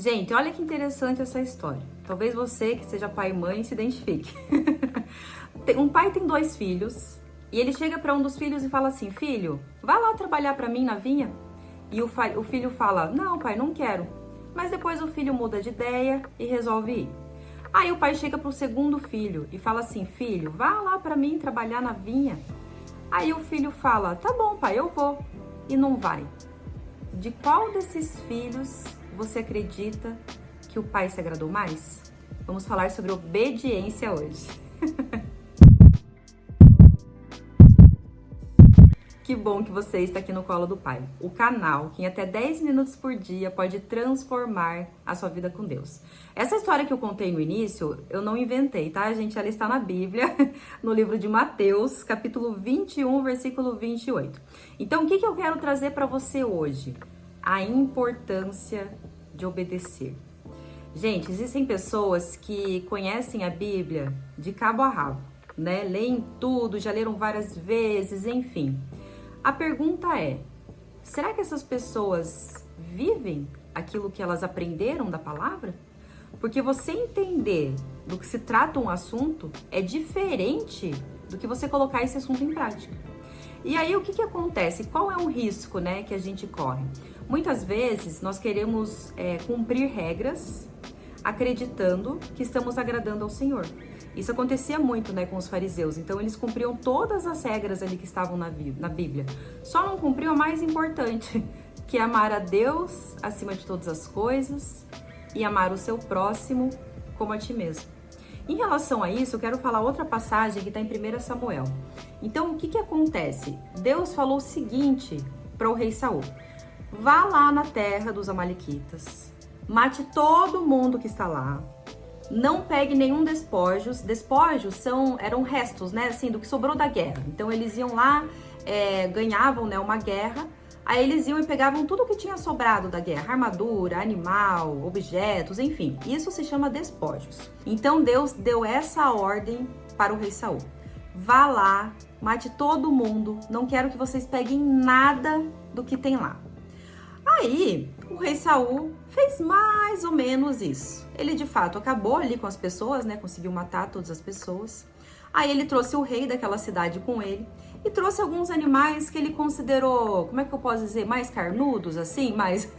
Gente, olha que interessante essa história. Talvez você que seja pai e mãe se identifique. Um pai tem 2 filhos e ele chega para um dos filhos e fala assim: filho, vai lá trabalhar para mim na vinha. E o filho fala: não, pai, não quero. Mas depois o filho muda de ideia e resolve ir. Aí o pai chega para o segundo filho e fala assim: filho, vá lá para mim trabalhar na vinha. Aí o filho fala: tá bom, pai, eu vou. E não vai. De qual desses filhos você acredita que o pai se agradou mais? Vamos falar sobre obediência hoje. Que bom que você está aqui no Colo do Pai, o canal que em até 10 minutos por dia pode transformar a sua vida com Deus. Essa história que eu contei no início, eu não inventei, tá, gente? Ela está na Bíblia, no livro de Mateus, capítulo 21, versículo 28. Então, o que eu quero trazer para você hoje? A importância de obedecer. Gente, existem pessoas que conhecem a Bíblia de cabo a rabo, né? Leem tudo, já leram várias vezes, enfim. A pergunta é: será que essas pessoas vivem aquilo que elas aprenderam da palavra? Porque você entender do que se trata um assunto é diferente do que você colocar esse assunto em prática. E aí o que acontece? Qual é um risco, né, que a gente corre? Muitas vezes nós queremos cumprir regras acreditando que estamos agradando ao Senhor. Isso acontecia muito, né, com os fariseus. Então eles cumpriam todas as regras ali que estavam na Bíblia. Só não cumpriam a mais importante, que é amar a Deus acima de todas as coisas e amar o seu próximo como a ti mesmo. Em relação a isso, eu quero falar outra passagem que está em 1 Samuel. Então, o que acontece? Deus falou o seguinte para o rei Saul: vá lá na terra dos amalequitas, mate todo mundo que está lá, não pegue nenhum despojos. Despojos eram restos, né, assim, do que sobrou da guerra. Então eles iam lá, ganhavam, né, uma guerra, aí eles iam e pegavam tudo que tinha sobrado da guerra, armadura, animal, objetos, enfim. Isso se chama despojos. Então Deus deu essa ordem para o rei Saul: vá lá, mate todo mundo, não quero que vocês peguem nada do que tem lá. Aí, o rei Saul fez mais ou menos isso. Ele, de fato, acabou ali com as pessoas, né? Conseguiu matar todas as pessoas. Aí ele trouxe o rei daquela cidade com ele e trouxe alguns animais que ele considerou, como é que eu posso dizer, mais carnudos, assim, mais,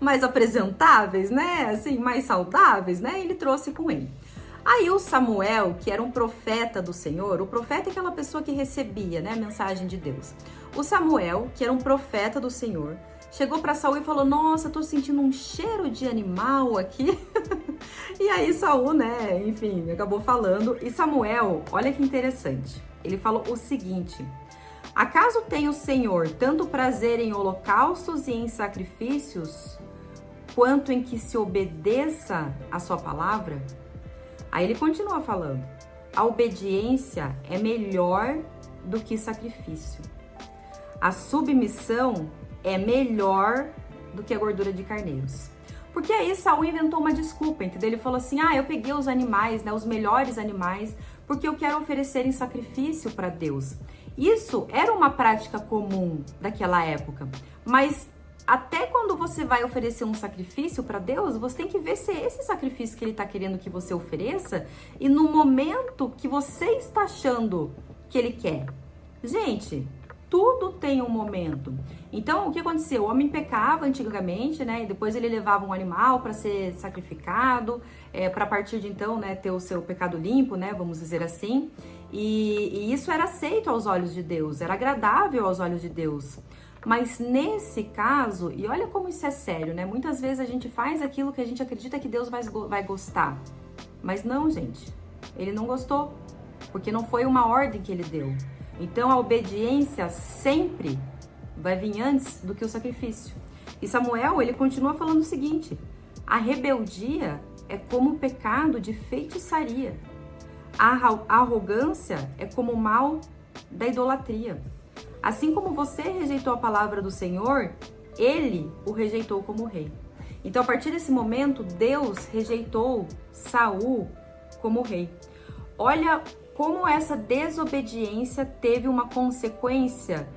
mais apresentáveis, né? Assim, mais saudáveis, né? Ele trouxe com ele. Aí o Samuel, que era um profeta do Senhor, o profeta é aquela pessoa que recebia, né, a mensagem de Deus. O Samuel, que era um profeta do Senhor, chegou para Saul e falou: nossa, tô sentindo um cheiro de animal aqui. E aí Saul, né, enfim, acabou falando. E Samuel, olha que interessante, ele falou o seguinte: acaso tem o Senhor tanto prazer em holocaustos e em sacrifícios, quanto em que se obedeça a sua palavra? Aí ele continua falando: a obediência é melhor do que sacrifício. A submissão é melhor do que a gordura de carneiros. Porque aí Saul inventou uma desculpa, entendeu? Ele falou assim: eu peguei os animais, né, os melhores animais, porque eu quero oferecer em sacrifício para Deus. Isso era uma prática comum daquela época, mas até quando você vai oferecer um sacrifício para Deus, você tem que ver se é esse sacrifício que Ele está querendo que você ofereça e no momento que você está achando que Ele quer. Gente, tudo tem um momento. Então, o que aconteceu? O homem pecava antigamente, né? E depois ele levava um animal para ser sacrificado, para a partir de então, né, ter o seu pecado limpo, né? Vamos dizer assim. E isso era aceito aos olhos de Deus, era agradável aos olhos de Deus. Mas nesse caso, e olha como isso é sério, né? Muitas vezes a gente faz aquilo que a gente acredita que Deus vai gostar. Mas não, gente. Ele não gostou, porque não foi uma ordem que ele deu. Então a obediência sempre vai vir antes do que o sacrifício. E Samuel, ele continua falando o seguinte: a rebeldia é como o pecado de feitiçaria. A arrogância é como o mal da idolatria. Assim como você rejeitou a palavra do Senhor, ele o rejeitou como rei. Então, a partir desse momento, Deus rejeitou Saul como rei. Olha como essa desobediência teve uma consequência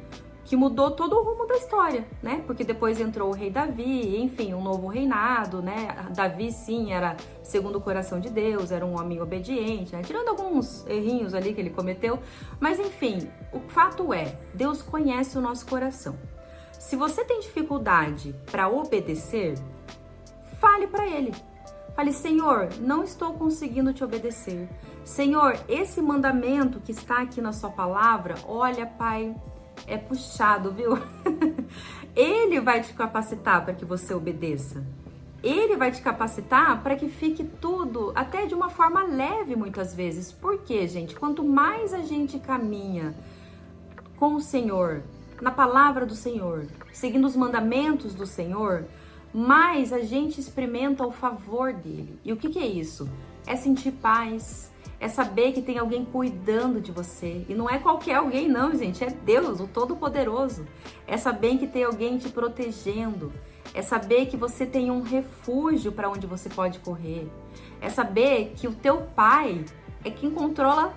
que mudou todo o rumo da história, né? Porque depois entrou o rei Davi, enfim, um novo reinado, né? Davi, sim, era segundo o coração de Deus, era um homem obediente, né? Tirando alguns errinhos ali que ele cometeu. Mas, enfim, o fato é, Deus conhece o nosso coração. Se você tem dificuldade para obedecer, fale para Ele. Fale, Senhor, não estou conseguindo te obedecer. Senhor, esse mandamento que está aqui na sua palavra, olha, Pai, é puxado, viu? Ele vai te capacitar para que você obedeça. Ele vai te capacitar para que fique tudo até de uma forma leve muitas vezes. Por quê, gente? Quanto mais a gente caminha com o Senhor, na palavra do Senhor, seguindo os mandamentos do Senhor, mais a gente experimenta o favor dele. E o que é isso? É sentir paz, é saber que tem alguém cuidando de você. E não é qualquer alguém não, gente, é Deus, o Todo-Poderoso. É saber que tem alguém te protegendo. É saber que você tem um refúgio para onde você pode correr. É saber que o teu Pai é quem controla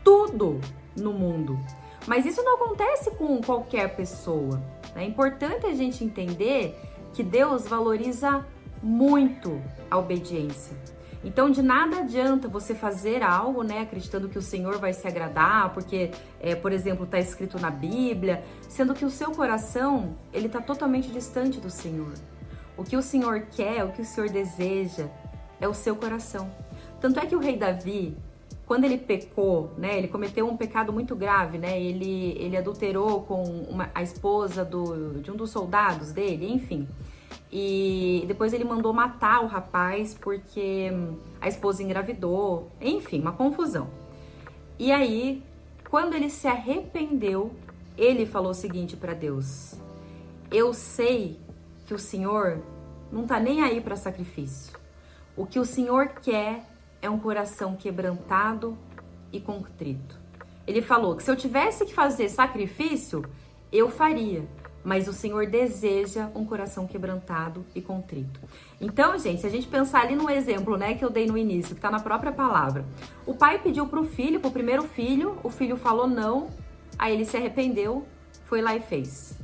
tudo no mundo. Mas isso não acontece com qualquer pessoa. É importante a gente entender que Deus valoriza muito a obediência. Então, de nada adianta você fazer algo, né, acreditando que o Senhor vai se agradar, porque, por exemplo, está escrito na Bíblia, sendo que o seu coração, ele está totalmente distante do Senhor. O que o Senhor quer, o que o Senhor deseja, é o seu coração. Tanto é que o rei Davi, quando ele pecou, né, ele cometeu um pecado muito grave, né, ele adulterou com a esposa de um dos soldados dele, enfim. E depois ele mandou matar o rapaz porque a esposa engravidou, enfim, uma confusão. E aí, quando ele se arrependeu, ele falou o seguinte para Deus: eu sei que o Senhor não tá nem aí para sacrifício. O que o Senhor quer é um coração quebrantado e contrito. Ele falou que se eu tivesse que fazer sacrifício, eu faria. Mas o Senhor deseja um coração quebrantado e contrito. Então, gente, se a gente pensar ali no exemplo, né, que eu dei no início, que tá na própria palavra. O pai pediu pro primeiro filho, o filho falou não, aí ele se arrependeu, foi lá e fez.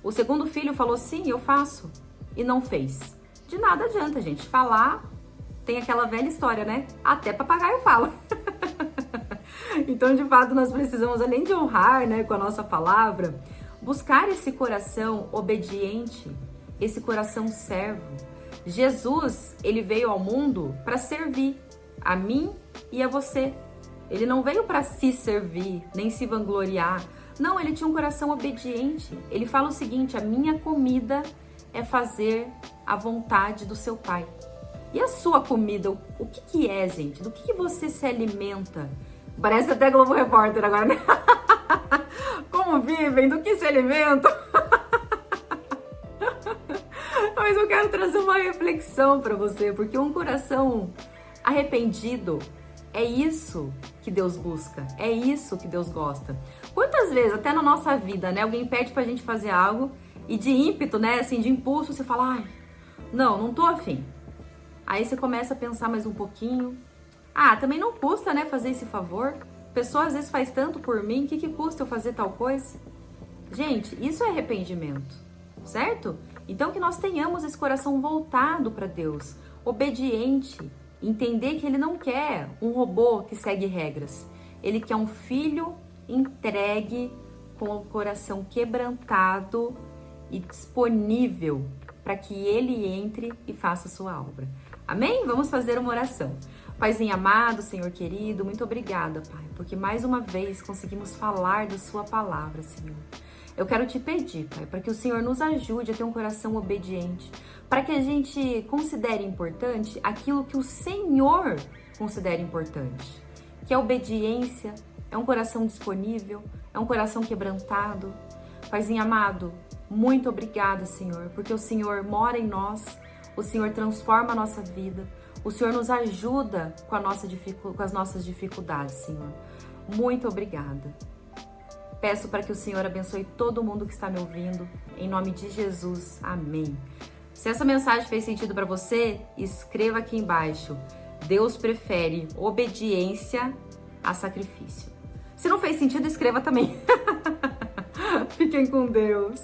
O segundo filho falou sim, eu faço, e não fez. De nada adianta, gente, falar, tem aquela velha história, né? Até papagaio fala. Então, de fato, nós precisamos, além de honrar, né, com a nossa palavra, buscar esse coração obediente, esse coração servo. Jesus, ele veio ao mundo para servir a mim e a você. Ele não veio para se servir, nem se vangloriar. Não, ele tinha um coração obediente. Ele fala o seguinte: a minha comida é fazer a vontade do seu Pai. E a sua comida, o que é, gente? Do que você se alimenta? Parece até Globo Repórter agora, né? Como vivem, do que se alimentam. Mas eu quero trazer uma reflexão para você, porque um coração arrependido é isso que Deus busca, é isso que Deus gosta. Quantas vezes, até na nossa vida, né, alguém pede pra gente fazer algo e de ímpeto, né, assim, de impulso, você fala, ai, não tô afim. Aí você começa a pensar mais um pouquinho. Ah, também não custa, né, fazer esse favor. A pessoa às vezes faz tanto por mim, o que custa eu fazer tal coisa? Gente, isso é arrependimento, certo? Então que nós tenhamos esse coração voltado para Deus, obediente, entender que Ele não quer um robô que segue regras. Ele quer um filho entregue com o coração quebrantado e disponível para que Ele entre e faça a sua obra. Amém? Vamos fazer uma oração. Paizinho amado, Senhor querido, muito obrigada, Pai, porque mais uma vez conseguimos falar da Sua palavra, Senhor. Eu quero te pedir, Pai, para que o Senhor nos ajude a ter um coração obediente, para que a gente considere importante aquilo que o Senhor considera importante, que a obediência é um coração disponível, é um coração quebrantado. Paizinho amado, muito obrigada, Senhor, porque o Senhor mora em nós, o Senhor transforma a nossa vida, o Senhor nos ajuda com as nossas dificuldades, Senhor. Muito obrigada. Peço para que o Senhor abençoe todo mundo que está me ouvindo. Em nome de Jesus. Amém. Se essa mensagem fez sentido para você, escreva aqui embaixo. Deus prefere obediência a sacrifício. Se não fez sentido, escreva também. Fiquem com Deus.